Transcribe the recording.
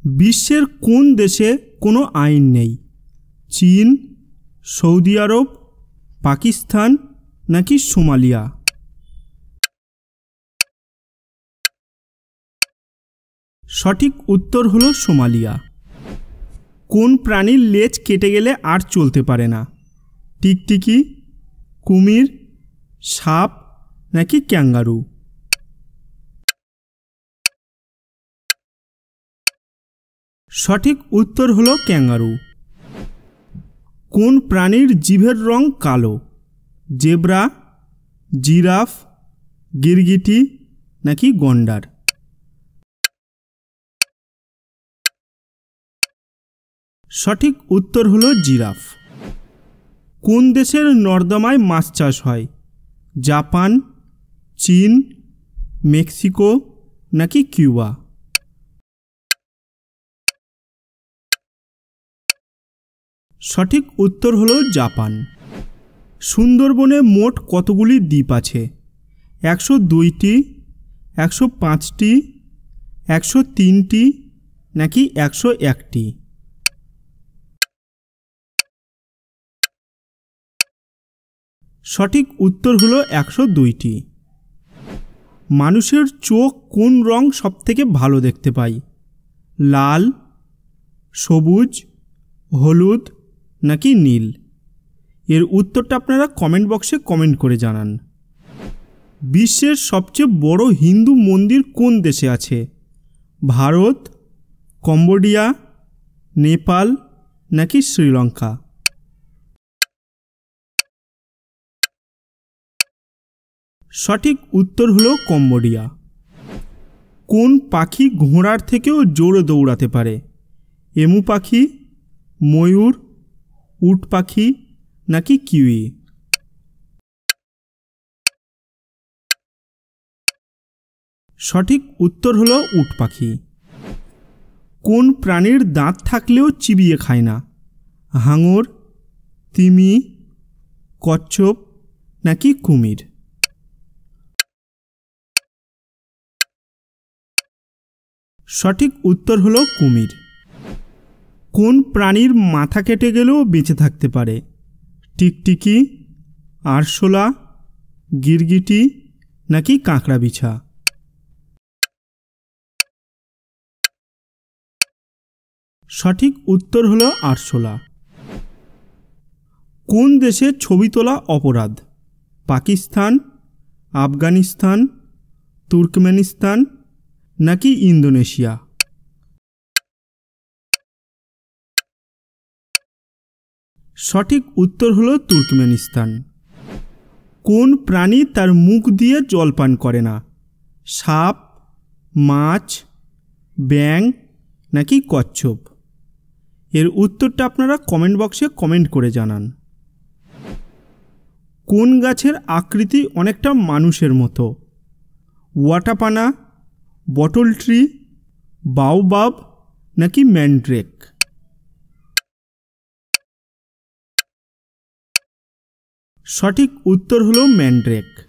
বিশ্বের কোন দেশে কোনো আইন নেই? চীন, সৌদি আরব, পাকিস্তান নাকি সোমালিয়া? সঠিক উত্তর হলো সোমালিয়া। কোন প্রাণীর লেজ কেটে গেলে আর চলতে পারে না? টিকটিকি, কুমির, সাপ নাকি ক্যাঙ্গারু? সঠিক উত্তর হলো ক্যাঙ্গারু। কোন প্রাণীর জিভের রং কালো? জেব্রা, জিরাফ, গিরগিটি নাকি গন্ডার? সঠিক উত্তর হলো জিরাফ। কোন দেশের নর্দমায় মাছ চাষ হয়? জাপান, চীন, মেক্সিকো নাকি কিউবা? সঠিক উত্তর হলো জাপান। সুন্দরবনে মোট কতগুলি দ্বীপ আছে? 102টি, 105টি, 103টি নাকি 101টি? সঠিক উত্তর হলো 102টি। মানুষের চোখ কোন রং সবথেকে ভালো দেখতে পায়? লাল, সবুজ, হলুদ নাকি নীল? এর উত্তরটা আপনারা কমেন্ট বক্সে কমেন্ট করে জানান। বিশ্বের সবচেয়ে বড় হিন্দু মন্দির কোন দেশে আছে? ভারত, কম্বোডিয়া, নেপাল নাকি শ্রীলঙ্কা? সঠিক উত্তর হলো কম্বোডিয়া। কোন পাখি ঘোড়ার থেকেও জোরে দৌড়াতে পারে? এমু পাখি, ময়ূর, উট পাখি নাকি কিউই? সঠিক উত্তর হলো উট পাখি। কোন প্রাণীর দাঁত থাকলেও চিবিয়ে খায় না? হাঙর, তিমি, কচ্ছপ নাকি কুমির? সঠিক উত্তর হলো কুমির। কোন প্রাণীর মাথা কেটে গেলেও বেঁচে থাকতে পারে? টিকটিকি, আরশোলা, গিরগিটি নাকি কাঁকড়া বিছা? সঠিক উত্তর হলো আরশোলা। কোন দেশে ছবি তোলা অপরাধ? পাকিস্তান, আফগানিস্তান, তুর্কমেনিস্তান নাকি ইন্দোনেশিয়া? সঠিক উত্তর হলো তুর্কমেনিস্তান। কোন প্রাণী তার মুখ দিয়ে জল পান করে না? সাপ, মাছ, ব্যাঙ নাকি কচ্ছপ? এর উত্তরটা আপনারা কমেন্ট বক্সে কমেন্ট করে জানান। কোন গাছের আকৃতি অনেকটা মানুষের মতো? ওয়াটাপানা, বটল ট্রি, বাওবাব নাকি ম্যান্ড্রেক? সঠিক উত্তর হলো ম্যান্ড্রেক।